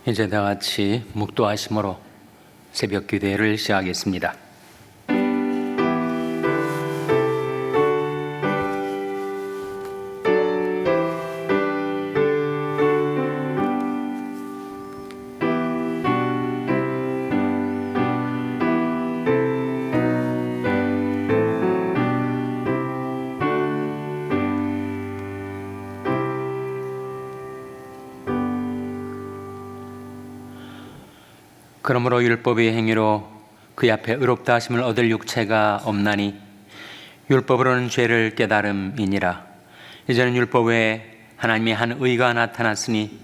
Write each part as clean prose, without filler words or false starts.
이제 다 같이 묵도하심으로 새벽 기도회를 시작하겠습니다. 그러므로 율법의 행위로 그 앞에 의롭다 하심을 얻을 육체가 없나니 율법으로는 죄를 깨달음이니라. 이제는 율법 외에 하나님의 한 의가 나타났으니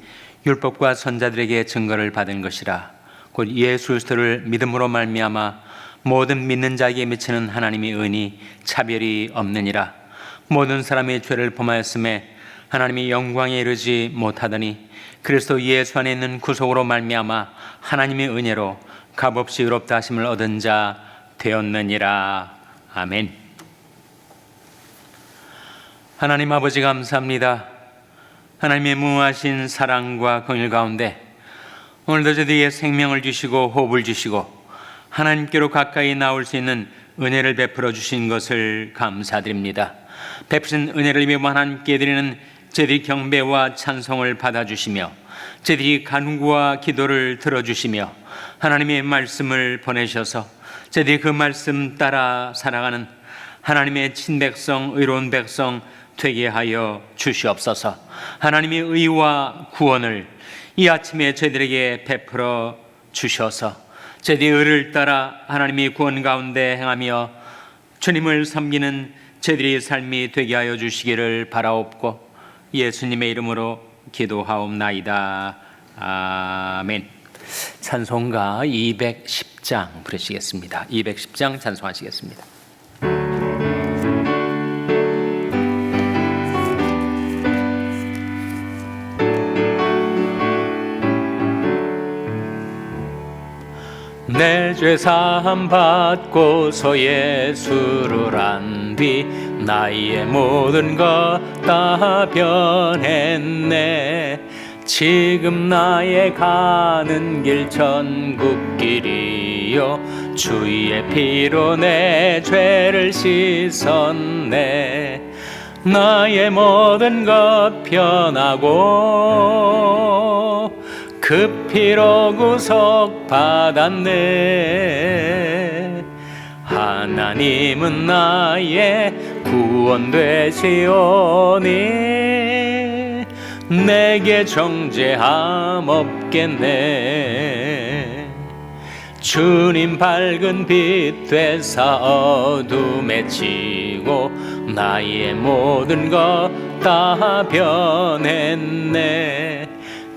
율법과 선자들에게 증거를 받은 것이라. 곧 예수 그리스도를 믿음으로 말미암아 모든 믿는 자에게 미치는 하나님의 은이 차별이 없느니라. 모든 사람의 죄를 범하였음에 하나님이 영광에 이르지 못하더니 그리스도 예수 안에 있는 구속으로 말미암아 하나님의 은혜로 값없이 의롭다 하심을 얻은 자 되었느니라. 아멘. 하나님 아버지 감사합니다. 하나님의 무한하신 사랑과 긍휼 가운데 오늘도 저희에게 생명을 주시고 호흡을 주시고 하나님께로 가까이 나올 수 있는 은혜를 베풀어 주신 것을 감사드립니다. 베푸신 은혜를 위해 하나님께 드리는 저희들이 경배와 찬송을 받아주시며 저희들이 간구와 기도를 들어주시며 하나님의 말씀을 보내셔서 저희들이 그 말씀 따라 살아가는 하나님의 친백성, 의로운 백성 되게 하여 주시옵소서. 하나님의 의와 구원을 이 아침에 저희들에게 베풀어 주셔서 저희들이 의를 따라 하나님의 구원 가운데 행하며 주님을 섬기는 저희들의 삶이 되게 하여 주시기를 바라옵고 예수님의 이름으로 기도하옵나이다. 아멘. 찬송가 210장 부르시겠습니다. 210장 찬송하시겠습니다. 내 죄 사함 받고서 예수를 안 뒤 나의 모든 것 다 변했네. 지금 나의 가는 길 천국길이요 주의 피로 내 죄를 씻었네. 나의 모든 것 변하고 그 피로 구속 받았네. 하나님은 나의 구원 되시오니 내게 정죄함 없겠네. 주님 밝은 빛 되사 어둠에 치고 나의 모든 것 다 변했네.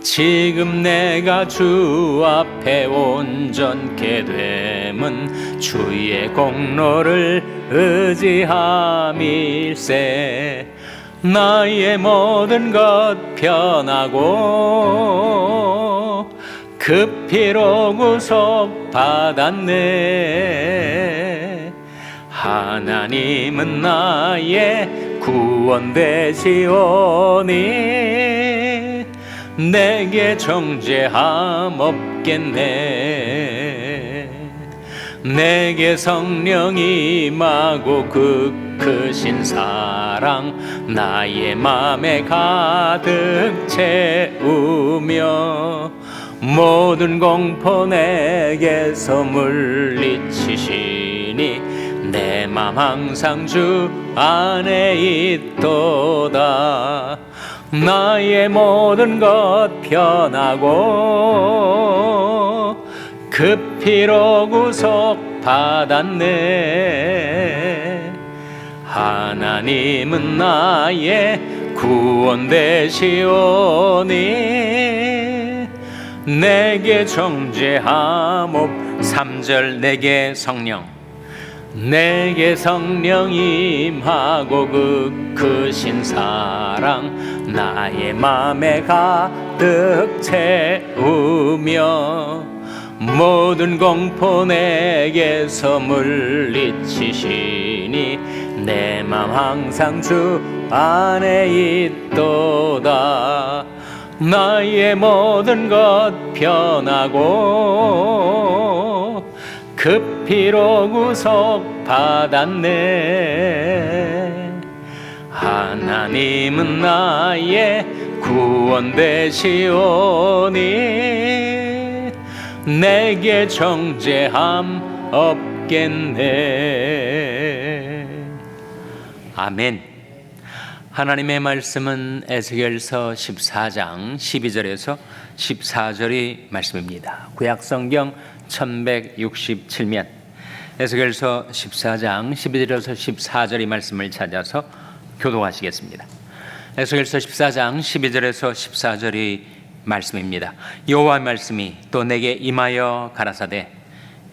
지금 내가 주 앞에 온전케 됨은 주의 공로를 의지함일세. 나의 모든 것 변하고 그 피로 구속 받았네. 하나님은 나의 구원 되시오니 내게 정죄함 없겠네. 내게 성령이 임하고 그 크신 사랑 나의 맘에 가득 채우며 모든 공포 내게서 물리치시니 내 맘 항상 주 안에 있도다. 나의 모든 것 변하고 그 피로 구속 받았네. 하나님은 나의 구원 되시오니 내게 정죄함 없. 3절 내게 성령 임하고 그 크신 사랑 나의 맘에 가득 채우며 모든 공포 내게서 물리치시니 내 맘 항상 주 안에 있도다. 나의 모든 것 변하고 그 피로 구속받았네. 하나님은 나의 구원 되시오니 내게 정죄함 없겠네. 아멘. 하나님의 말씀은 에스겔서 14장 12절에서 14절의 말씀입니다. 구약성경 1167면 에스겔서 14장 12절에서 14절의 말씀을 찾아서 교독하시겠습니다. 에스겔서 14장 12절에서 14절의 말씀입니다. 여호와의 말씀이 또 내게 임하여 가라사대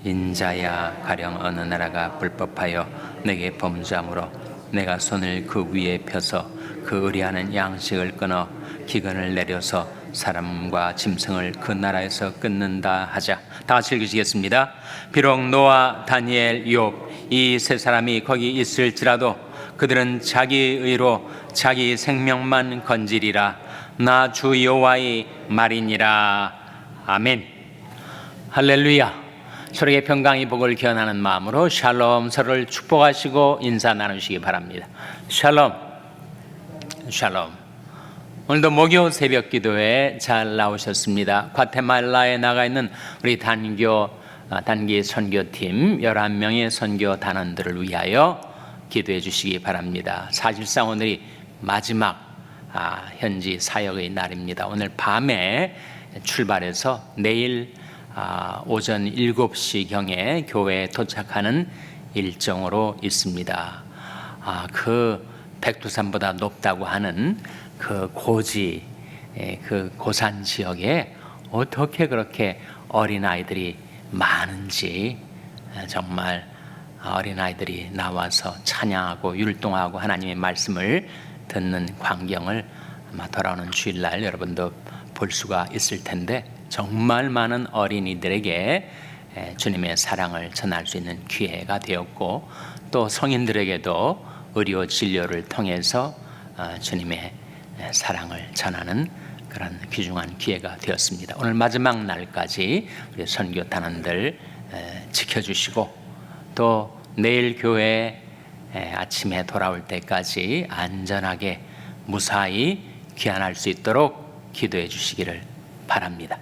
인자야 가령 어느 나라가 불법하여 내게 범죄함으로 내가 손을 그 위에 펴서 그 의뢰하는 양식을 끊어 기근을 내려서 사람과 짐승을 그 나라에서 끊는다 하자. 다 같이 읽으시겠습니다. 비록 노아, 다니엘, 욥 이 세 사람이 거기 있을지라도 그들은 자기 의로 자기 생명만 건지리라. 나 주 여호와의 말이니라. 아멘. 할렐루야. 서로에게 평강의 복을 기원하는 마음으로 샬롬, 서로를 축복하시고 인사 나누시기 바랍니다. 샬롬, 샬롬. 오늘도 목요 새벽 기도에 잘 나오셨습니다. 과테말라에 나가 있는 우리 단기 선교팀 11명의 선교 단원들을 위하여 기도해 주시기 바랍니다. 사실상 오늘이 마지막 현지 사역의 날입니다. 오늘 밤에 출발해서 내일 오전 7시경에 교회에 도착하는 일정으로 있습니다. 그 백두산보다 높다고 하는 그 고지, 그 고산 지역에 어떻게 그렇게 어린아이들이 많은지, 정말 어린아이들이 나와서 찬양하고 율동하고 하나님의 말씀을 듣는 광경을 아마 돌아오는 주일날 여러분도 볼 수가 있을 텐데, 정말 많은 어린이들에게 주님의 사랑을 전할 수 있는 기회가 되었고, 또 성인들에게도 의료 진료를 통해서 주님의 사랑을 전하는 그런 귀중한 기회가 되었습니다. 오늘 마지막 날까지 우리 선교 단원들 지켜주시고, 또 내일 교회 아침에 돌아올 때까지 안전하게 무사히 귀환할 수 있도록 기도해 주시기를 바랍니다.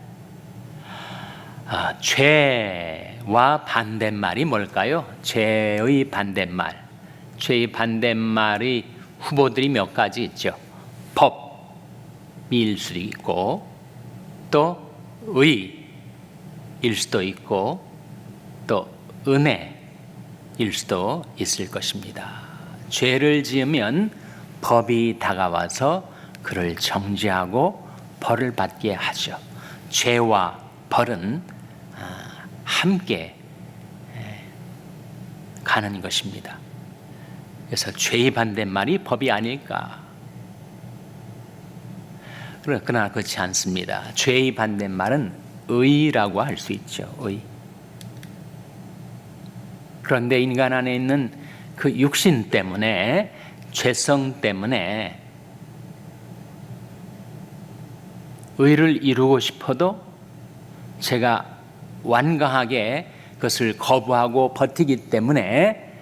죄와 반대말이 뭘까요? 죄의 반대말. 죄의 반대말의 후보들이 몇 가지 있죠. 법일 수도 있고, 또 의일 수도 있고, 또 은혜일 수도 있을 것입니다. 죄를 지으면 법이 다가와서 그를 정죄하고 벌을 받게 하죠. 죄와 벌은 함께 가는 것입니다. 그래서 죄의 반대말이 법이 아닐까. 그러나 그렇지 않습니다. 죄의 반대말은 의라고 할 수 있죠. 의. 그런데 인간 안에 있는 그 육신 때문에, 죄성 때문에 의를 이루고 싶어도 제가 완강하게 그것을 거부하고 버티기 때문에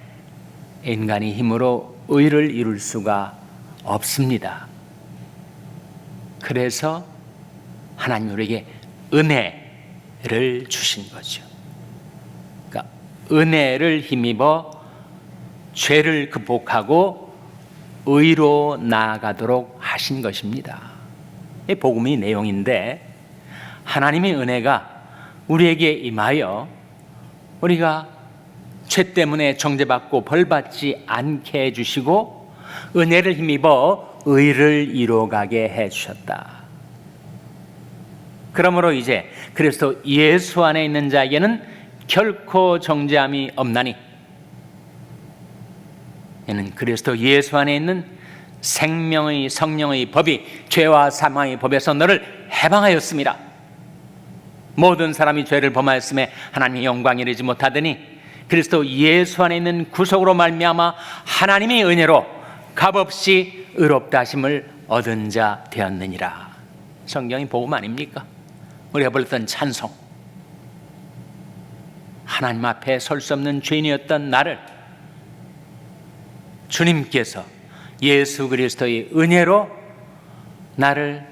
인간이 힘으로 의를 이룰 수가 없습니다. 그래서 하나님 우리에게 은혜를 주신 거죠. 그러니까 은혜를 힘입어 죄를 극복하고 의로 나아가도록 하신 것입니다. 이 복음의 내용인데, 하나님의 은혜가 우리에게 임하여 우리가 죄 때문에 정죄받고 벌받지 않게 해주시고 은혜를 힘입어 의를 이루어가게 해주셨다. 그러므로 이제 그리스도 예수 안에 있는 자에게는 결코 정죄함이 없나니, 이는 그리스도 예수 안에 있는 생명의 성령의 법이 죄와 사망의 법에서 너를 해방하였습니다. 모든 사람이 죄를 범하였음에 하나님의 영광에 이르지 못하더니 그리스도 예수 안에 있는 구속으로 말미암아 하나님의 은혜로 값없이 의롭다 하심을 얻은 자 되었느니라. 성경이 복음 아닙니까? 우리가 불렀던 찬송. 하나님 앞에 설 수 없는 죄인이었던 나를 주님께서 예수 그리스도의 은혜로 나를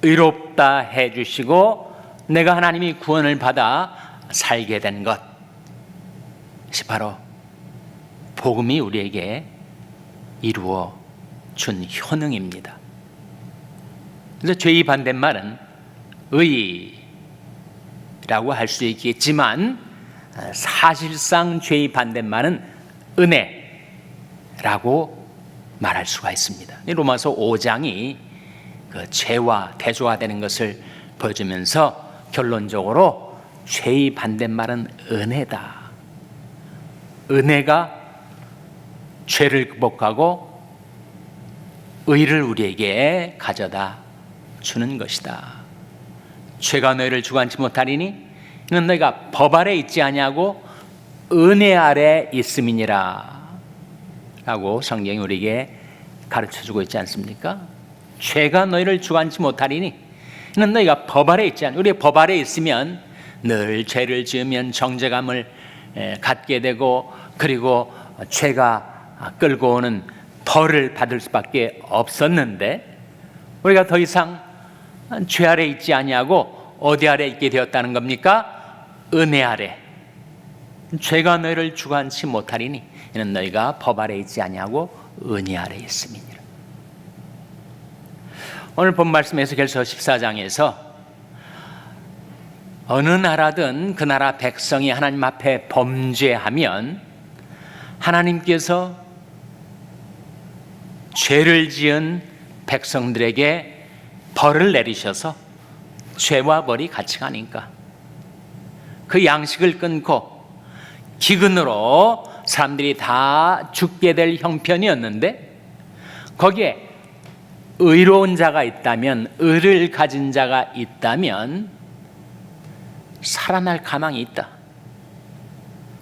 의롭다 해주시고 내가 하나님이 구원을 받아 살게 된 것이 바로 복음이 우리에게 이루어 준 효능입니다. 그래서 죄의 반대말은 의라고 할 수 있겠지만 사실상 죄의 반대말은 은혜라고 말할 수가 있습니다. 로마서 5장이 그 죄와 대조화되는 것을 보여주면서 결론적으로 죄의 반대말은 은혜다. 은혜가 죄를 극복하고 의를 우리에게 가져다 주는 것이다. 죄가 너희를 주관치 못하리니 이는 너희가 법 아래 있지 아니하고 은혜 아래 있음이니라 라고 성경이 우리에게 가르쳐주고 있지 않습니까? 죄가 너희를 주관치 못하리니 이는 너희가 법 아래 있지 않고, 우리가 법 아래 있으면 늘 죄를 지으면 정죄감을 갖게 되고 그리고 죄가 끌고 오는 벌을 받을 수밖에 없었는데 우리가 더 이상 죄 아래 있지 아니하고 어디 아래 있게 되었다는 겁니까? 은혜 아래. 죄가 너희를 주관치 못하리니 이는 너희가 법 아래 있지 아니하고 은혜 아래 있음이니라. 오늘 본 말씀 에스겔서 14장에서 어느 나라든 그 나라 백성이 하나님 앞에 범죄하면 하나님께서 죄를 지은 백성들에게 벌을 내리셔서 죄와 벌이 같이 가니까 그 양식을 끊고 기근으로 사람들이 다 죽게 될 형편이었는데 거기에 의로운 자가 있다면, 의를 가진 자가 있다면 살아날 가망이 있다.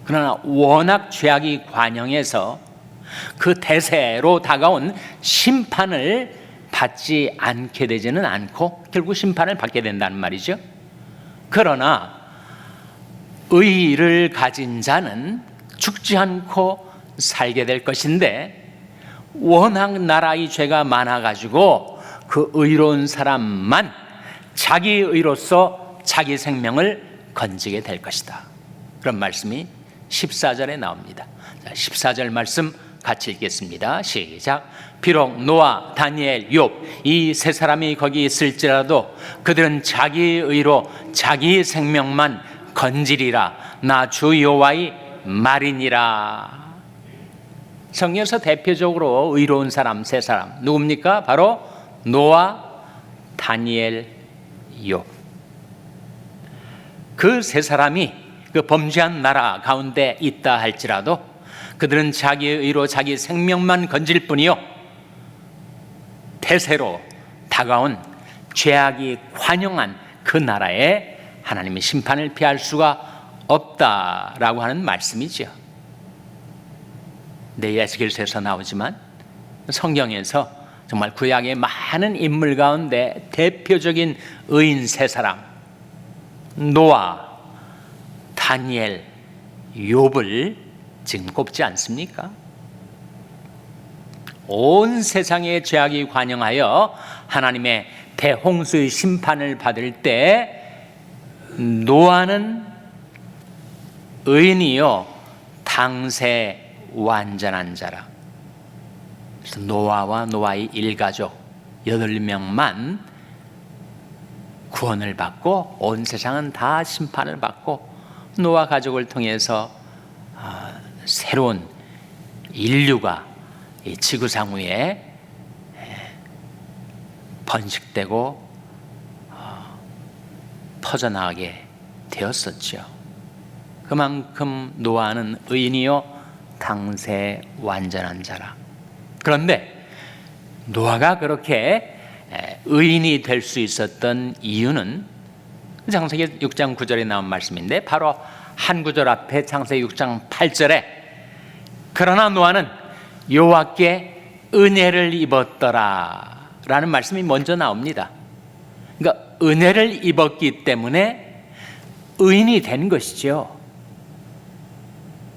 그러나 워낙 죄악이 관영해서 그 대세로 다가온 심판을 받지 않게 되지는 않고 결국 심판을 받게 된다는 말이죠. 그러나 의를 가진 자는 죽지 않고 살게 될 것인데 워낙 나라의 죄가 많아가지고 그 의로운 사람만 자기 의로서 자기 생명을 건지게 될 것이다. 그런 말씀이 14절에 나옵니다. 14절 말씀 같이 읽겠습니다. 시작. 비록 노아, 다니엘, 욥 이 세 사람이 거기 있을지라도 그들은 자기 의로 자기 생명만 건지리라. 나 주 여호와의 말이니라. 성경에서 대표적으로 의로운 사람 세 사람 누굽니까? 바로 노아, 다니엘, 욥. 그 세 사람이 그 범죄한 나라 가운데 있다 할지라도 그들은 자기의 의로 자기 생명만 건질 뿐이요 대세로 다가온 죄악이 관영한 그 나라에 하나님의 심판을 피할 수가 없다라고 하는 말씀이죠. 네, 에스겔서에서 나오지만 성경에서 정말 구약의 많은 인물 가운데 대표적인 의인 세 사람 노아, 다니엘, 욥을 지금 꼽지 않습니까? 온 세상의 죄악이 관영하여 하나님의 대홍수의 심판을 받을 때 노아는 의인이요 당세 완전한 자라. 그래서 노아와 노아의 일가족 8명만 구원을 받고 온 세상은 다 심판을 받고 노아 가족을 통해서 새로운 인류가 이 지구상 위에 번식되고 퍼져나가게 되었었죠. 그만큼 노아는 의인이요 당세 완전한 자라. 그런데 노아가 그렇게 의인이 될 수 있었던 이유는 창세기 6장 9절에 나온 말씀인데 바로 한 구절 앞에 창세기 6장 8절에 그러나 노아는 여호와께 은혜를 입었더라 라는 말씀이 먼저 나옵니다. 그러니까 은혜를 입었기 때문에 의인이 된 것이죠.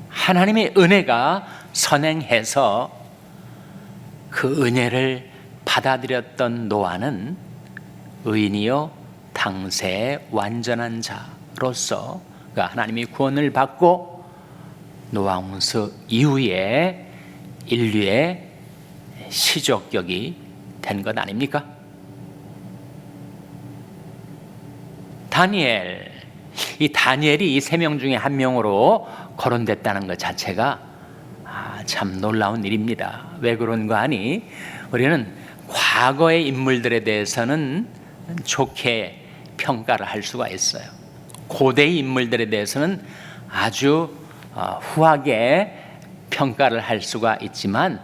하나님의 은혜가 선행해서 그 은혜를 받아들였던 노아는 의인이요 당세의 완전한 자로서 하나님이 구원을 받고 노아 홍수 이후에 인류의 시족격이 된 것 아닙니까? 다니엘, 이 다니엘이 이 세 명 중에 한 명으로 거론됐다는 것 자체가 참 놀라운 일입니다. 왜 그런가 하니 우리는 과거의 인물들에 대해서는 좋게 평가를 할 수가 있어요. 고대의 인물들에 대해서는 아주 후하게 평가를 할 수가 있지만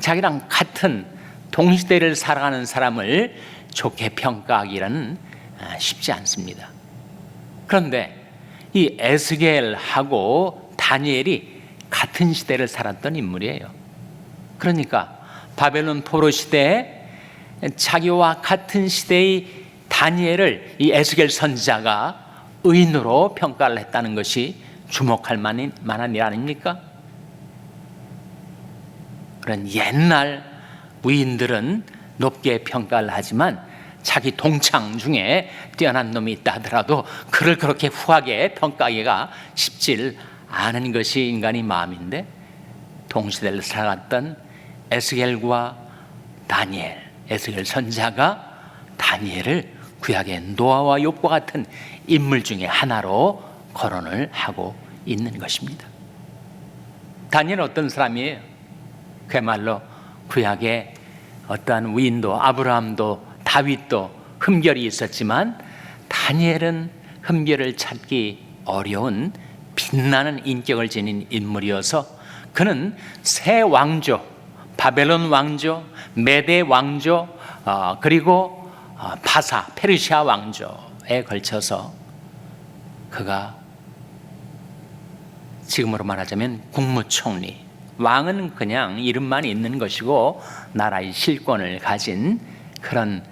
자기랑 같은 동시대를 살아가는 사람을 좋게 평가하기는 쉽지 않습니다. 그런데 이 에스겔하고 다니엘이 같은 시대를 살았던 인물이에요. 그러니까 바벨론 포로 시대에 자기와 같은 시대의 다니엘을 이 에스겔 선지자가 의인으로 평가를 했다는 것이 주목할 만한 일 아닙니까? 그런 옛날 위인들은 높게 평가를 하지만 자기 동창 중에 뛰어난 놈이 있다 하더라도 그를 그렇게 후하게 평가하기가 쉽지 않은 것이 인간의 마음인데, 동시대를 살아갔던 에스겔과 다니엘, 에스겔 선지자가 다니엘을 구약의 노아와 욥과 같은 인물 중에 하나로 거론을 하고 있는 것입니다. 다니엘은 어떤 사람이에요? 그야말로 구약의 어떠한 위인도 아브라함도 다윗도 흠결이 있었지만 다니엘은 흠결을 찾기 어려운 빛나는 인격을 지닌 인물이어서 그는 세 왕조, 바벨론 왕조, 메대 왕조, 그리고 바사, 페르시아 왕조에 걸쳐서 그가 지금으로 말하자면 국무총리, 왕은 그냥 이름만 있는 것이고 나라의 실권을 가진 그런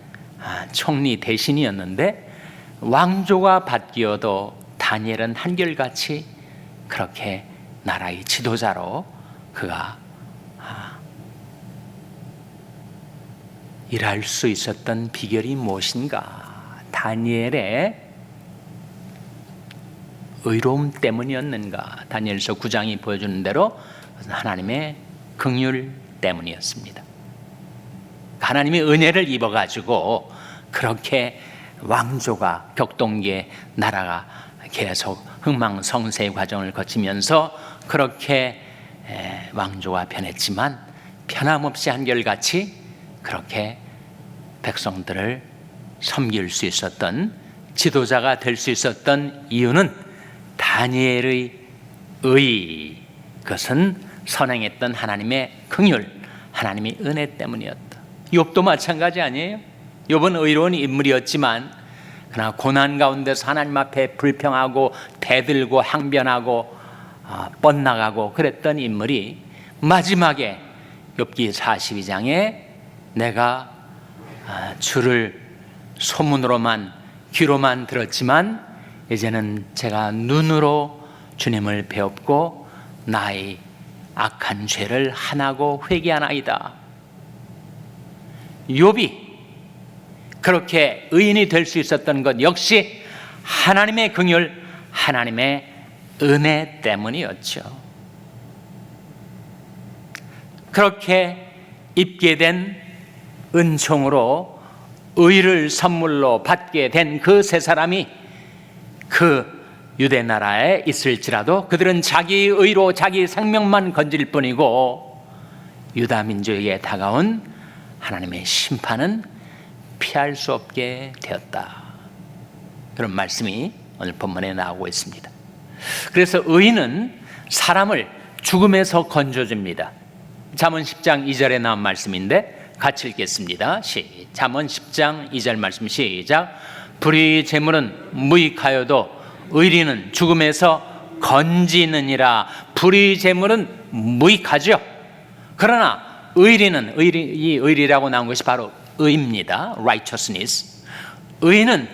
총리 대신이었는데, 왕조가 바뀌어도 다니엘은 한결같이 그렇게 나라의 지도자로 그가 일할 수 있었던 비결이 무엇인가? 다니엘의 의로움 때문이었는가? 다니엘서 9장이 보여주는 대로 하나님의 긍휼 때문이었습니다. 하나님의 은혜를 입어가지고 그렇게 왕조가 격동기에 나라가 계속 흥망성쇠의 과정을 거치면서 그렇게 왕조가 변했지만 변함없이 한결같이 그렇게 백성들을 섬길 수 있었던 지도자가 될 수 있었던 이유는 다니엘의 의, 그것은 선행했던 하나님의 긍휼, 하나님의 은혜 때문이었다. 욥도 마찬가지 아니에요? 욥은 의로운 인물이었지만 그러나 고난 가운데서 하나님 앞에 불평하고 대들고 항변하고 뻗나가고 그랬던 인물이 마지막에 욥기 42장에 내가 주를 소문으로만 귀로만 들었지만 이제는 제가 눈으로 주님을 배웠고 나의 악한 죄를 하나고 회개하나이다. 욥이 그렇게 의인이 될 수 있었던 것 역시 하나님의 긍휼, 하나님의 은혜 때문이었죠. 그렇게 입게 된 은총으로 의를 선물로 받게 된 그 세 사람이 그 유대 나라에 있을지라도 그들은 자기 의로 자기 생명만 건질 뿐이고 유다 민족에게 다가온 하나님의 심판은 피할 수 없게 되었다. 그런 말씀이 오늘 본문에 나오고 있습니다. 그래서 의인은 사람을 죽음에서 건져줍니다. 잠언 10장 2절에 나온 말씀인데 같이 읽겠습니다. 잠언 10장 2절 말씀 시작. 불의 재물은 무익하여도 의리는 죽음에서 건지느니라. 불의 재물은 무익하죠. 그러나 의리는, 이 의리라고 나온 것이 바로 의입니다. righteousness. 의인은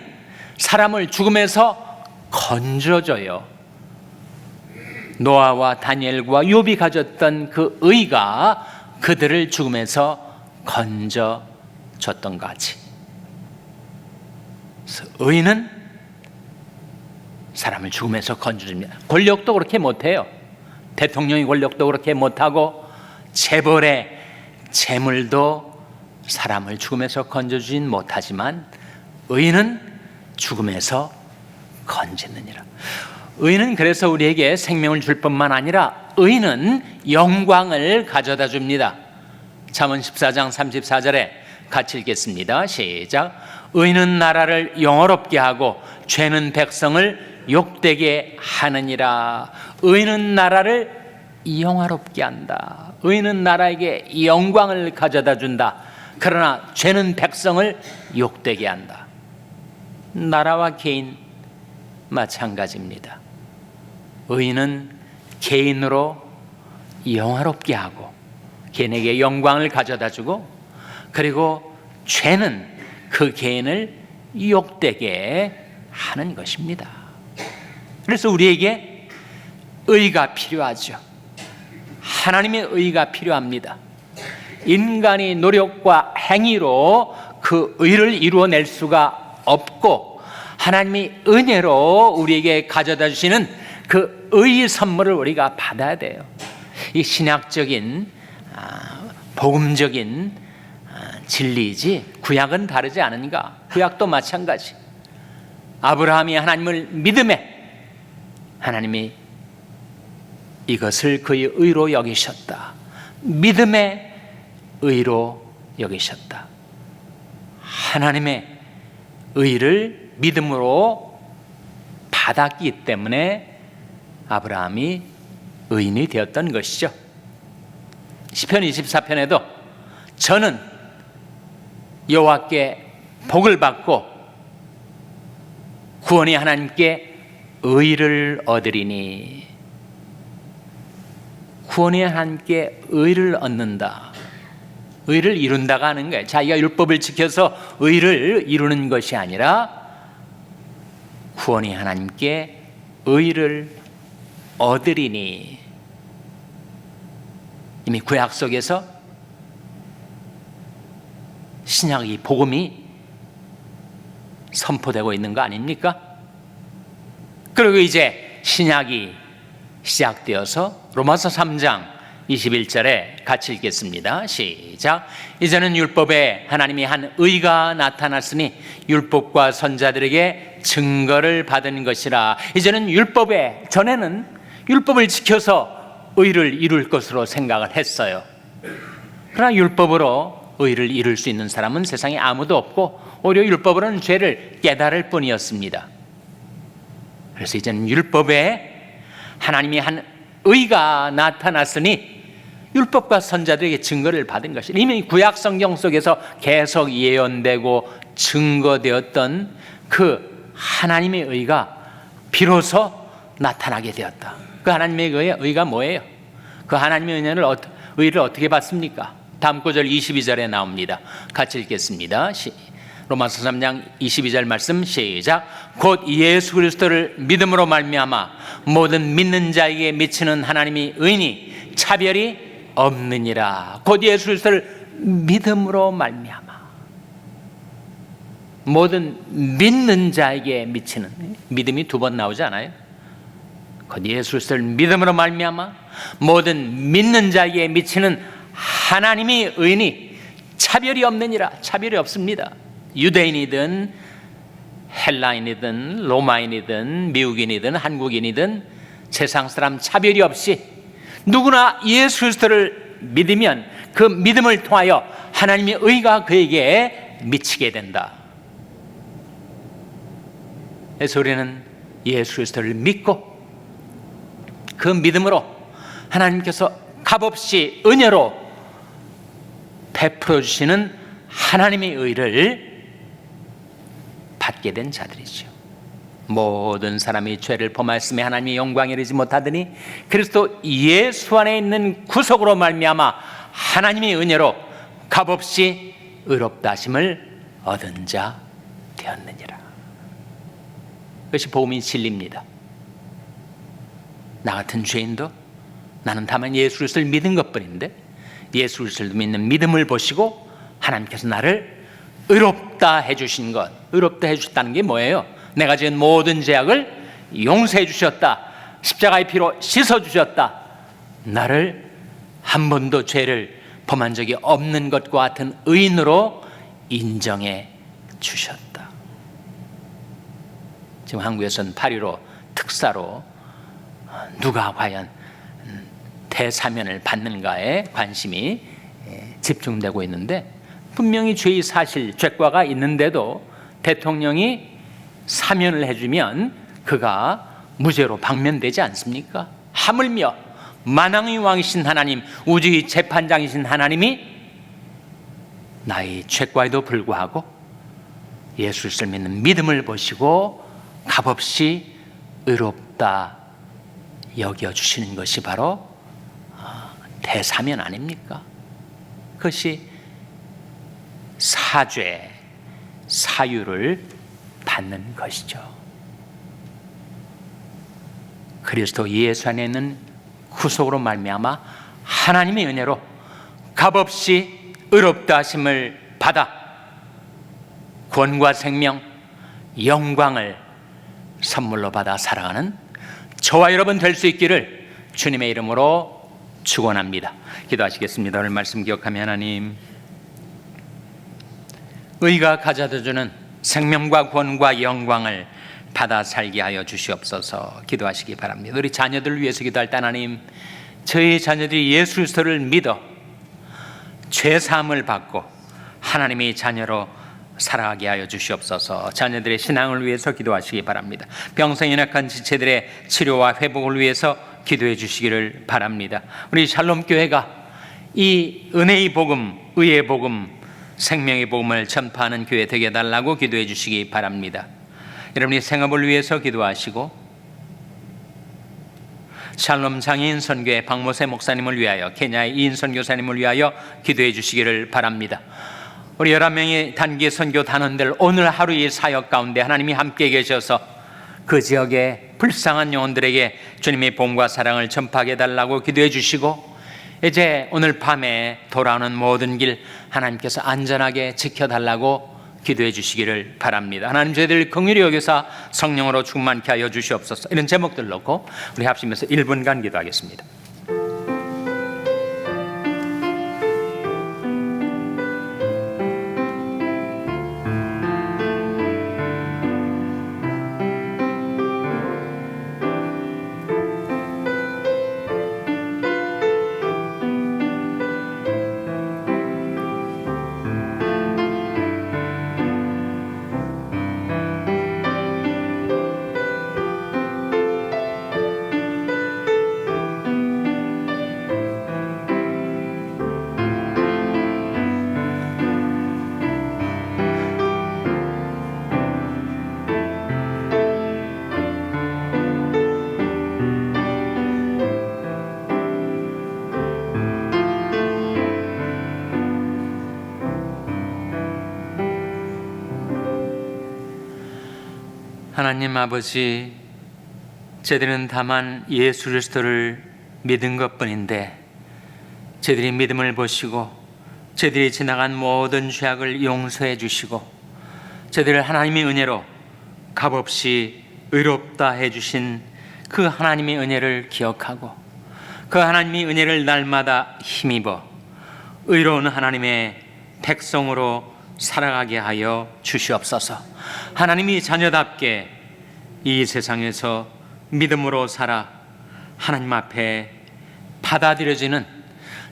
사람을 죽음에서 건져줘요. 노아와 다니엘과 욥이 가졌던 그 의가 그들을 죽음에서 건져줬던 거지. 그래서 의인은 사람을 죽음에서 건져줍니다. 권력도 그렇게 못해요. 대통령의 권력도 그렇게 못하고 재벌의 재물도 사람을 죽음에서 건져주진 못하지만 의인은 죽음에서 건지느니라. 의인은 그래서 우리에게 생명을 줄 뿐만 아니라 의인은 영광을 가져다 줍니다. 잠언 14장 34절에 같이 읽겠습니다. 시작. 의인은 나라를 영화롭게 하고 죄는 백성을 욕되게 하느니라. 의인은 나라를 영화롭게 한다. 의인은 나라에게 영광을 가져다 준다. 그러나 죄는 백성을 욕되게 한다. 나라와 개인 마찬가지입니다. 의인은 개인으로 영화롭게 하고 개인에게 영광을 가져다 주고, 그리고 죄는 그 개인을 욕되게 하는 것입니다. 그래서 우리에게 의가 필요하죠. 하나님의 의가 필요합니다. 인간의 노력과 행위로 그 의를 이루어낼 수가 없고 하나님의 은혜로 우리에게 가져다 주시는 그 의의 선물을 우리가 받아야 돼요. 이 신약적인 복음적인 진리이지 구약은 다르지 않은가? 구약도 마찬가지. 아브라함이 하나님을 믿음에 하나님이 이것을 그의 의로 여기셨다. 믿음의 의로 여기셨다. 하나님의 의를 믿음으로 받았기 때문에 아브라함이 의인이 되었던 것이죠. 시편 24편에도 저는 여호와께 복을 받고 구원이 하나님께 의를 얻으리니, 구원이 하나님께 의를 얻는다. 의를 이룬다가 하는 거예요. 자기가 율법을 지켜서 의를 이루는 것이 아니라 구원이 하나님께 의를 얻으리니. 이미 구약 속에서 신약의 복음이 선포되고 있는 거 아닙니까? 그리고 이제 신약이 시작되어서 로마서 3장 21절에 같이 읽겠습니다. 시작. 이제는 율법에 하나님이 한 의가 나타났으니 율법과 선자들에게 증거를 받은 것이라. 이제는 율법에, 전에는 율법을 지켜서 의를 이룰 것으로 생각을 했어요. 그러나 율법으로 의를 이룰 수 있는 사람은 세상에 아무도 없고 오히려 율법으로는 죄를 깨달을 뿐이었습니다. 그래서 이제는 율법에 하나님이 한 의가 나타났으니 율법과 선자들에게 증거를 받은 것이, 이미 구약 성경 속에서 계속 예언되고 증거되었던 그 하나님의 의가 비로소 나타나게 되었다. 그 하나님의 의가 뭐예요? 그 하나님의 의를 어떻게 받습니까? 다음 구절 22절에 나옵니다. 같이 읽겠습니다. 로마서 3장 22절 말씀 시작. 곧 예수 그리스도를 믿음으로 말미암아 모든 믿는 자에게 미치는 하나님의 의니 차별이 없느니라. 곧 예수 그리스도를 믿음으로 말미암아 모든 믿는 자에게 미치는, 믿음이 두 번 나오지 않아요? 곧 예수 그리스도를 믿음으로 말미암아 모든 믿는 자에게 미치는 하나님의 의니 차별이 없느니라. 차별이 없습니다. 유대인이든 헬라인이든 로마인이든 미국인이든 한국인이든 세상 사람 차별이 없이 누구나 예수 그리스도를 믿으면 그 믿음을 통하여 하나님의 의가 그에게 미치게 된다. 그래서 우리는 예수 그리스도를 믿고 그 믿음으로 하나님께서 값없이 은혜로 베풀어 주시는 하나님의 의를 받게 된 자들이죠. 모든 사람이 죄를 범하였음에 하나님의 영광에 이르지 못하더니 그리스도 예수 안에 있는 구속으로 말미암아 하나님의 은혜로 값없이 의롭다 하심을 얻은 자 되었느니라. 그것이 복음의 진리입니다. 나 같은 죄인도 나는 다만 예수 그리스도를 믿은 것뿐인데 예수 그리스도를 믿는 믿음을 보시고 하나님께서 나를 의롭다 해주신 것, 의롭다 해주셨다는 게 뭐예요? 내가 지은 모든 죄악을 용서해 주셨다, 십자가의 피로 씻어주셨다, 나를 한 번도 죄를 범한 적이 없는 것과 같은 의인으로 인정해 주셨다. 지금 한국에서는 8.15 특사로 누가 과연 대사면을 받는가에 관심이 집중되고 있는데, 분명히 죄의 사실, 죄과가 있는데도 대통령이 사면을 해주면 그가 무죄로 방면되지 않습니까? 하물며 만왕의 왕이신 하나님, 우주의 재판장이신 하나님이 나의 죄과에도 불구하고 예수 그리스도를 믿는 믿음을 보시고 값없이 의롭다 여겨주시는 것이 바로 대사면 아닙니까? 그것이 사죄, 사유를 받는 것이죠. 그리스도 예수 안에 있는 구속으로 말미암아 하나님의 은혜로 값없이 의롭다 하심을 받아 구원과 생명, 영광을 선물로 받아 살아가는 저와 여러분 될 수 있기를 주님의 이름으로 축원합니다. 기도하시겠습니다. 오늘 말씀 기억하며 하나님, 의가 가져다 주는 생명과 구원과 영광을 받아 살게 하여 주시옵소서. 기도하시기 바랍니다. 우리 자녀들을 위해서 기도할 때 하나님, 저희 자녀들이 예수 그리스도를 믿어 죄사함을 받고 하나님의 자녀로 살아가게 하여 주시옵소서. 자녀들의 신앙을 위해서 기도하시기 바랍니다. 병성 연약한 지체들의 치료와 회복을 위해서 기도해 주시기를 바랍니다. 우리 샬롬 교회가 이 은혜의 복음, 의의 복음, 생명의 복음을 전파하는 교회 되게 해달라고 기도해 주시기 바랍니다. 여러분이 생업을 위해서 기도하시고 샬롬 장애인 선교회 박모세 목사님을 위하여, 케냐의 이인선 교사님을 위하여 기도해 주시기를 바랍니다. 우리 11명의 단기 선교 단원들, 오늘 하루의 사역 가운데 하나님이 함께 계셔서 그 지역의 불쌍한 영혼들에게 주님의 복음과 사랑을 전파하게 해달라고 기도해 주시고, 이제 오늘 밤에 돌아오는 모든 길 하나님께서 안전하게 지켜달라고 기도해 주시기를 바랍니다. 하나님, 저희들 긍휼히 여기서 성령으로 충만케 하여 주시옵소서. 이런 제목들 놓고 우리 합심해서 1분간 기도하겠습니다. 하나님 아버지, 저희들은 다만 예수 그리스도를 믿은 것뿐인데 저희들이 믿음을 보시고 저희들이 지나간 모든 죄악을 용서해 주시고 저희들을 하나님의 은혜로 값없이 의롭다 해주신 그 하나님의 은혜를 기억하고 그 하나님의 은혜를 날마다 힘입어 의로운 하나님의 백성으로 살아가게 하여 주시옵소서. 하나님이 자녀답게 이 세상에서 믿음으로 살아 하나님 앞에 받아들여지는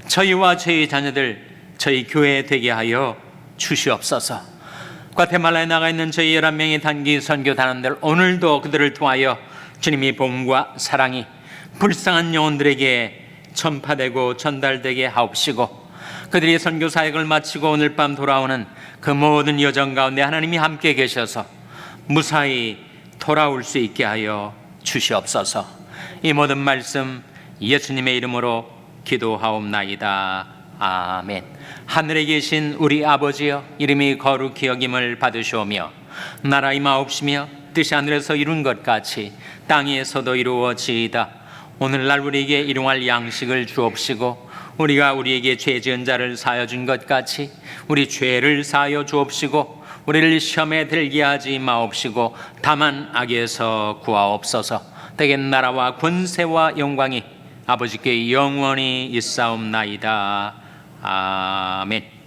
저희와 저희 자녀들, 저희 교회 되게 하여 주시옵소서. 과테말라에 나가 있는 저희 11명의 단기 선교 단원들, 오늘도 그들을 통하여 주님의 복음과 사랑이 불쌍한 영혼들에게 전파되고 전달되게 하옵시고, 그들이 선교 사역을 마치고 오늘 밤 돌아오는 그 모든 여정 가운데 하나님이 함께 계셔서 무사히 돌아올 수 있게 하여 주시옵소서. 이 모든 말씀 예수님의 이름으로 기도하옵나이다. 아멘. 하늘에 계신 우리 아버지여, 이름이 거룩히 여김을 받으시오며 나라 임하옵시며 뜻이 하늘에서 이룬 것 같이 땅에서도 이루어지이다. 오늘날 우리에게 일용할 양식을 주옵시고 우리가 우리에게 죄 지은 자를 사하여 준 것 같이 우리 죄를 사하여 주옵시고 우리를 시험에 들게 하지 마옵시고 다만 악에서 구하옵소서. 대개 나라와 권세와 영광이 아버지께 영원히 있사옵나이다. 아멘.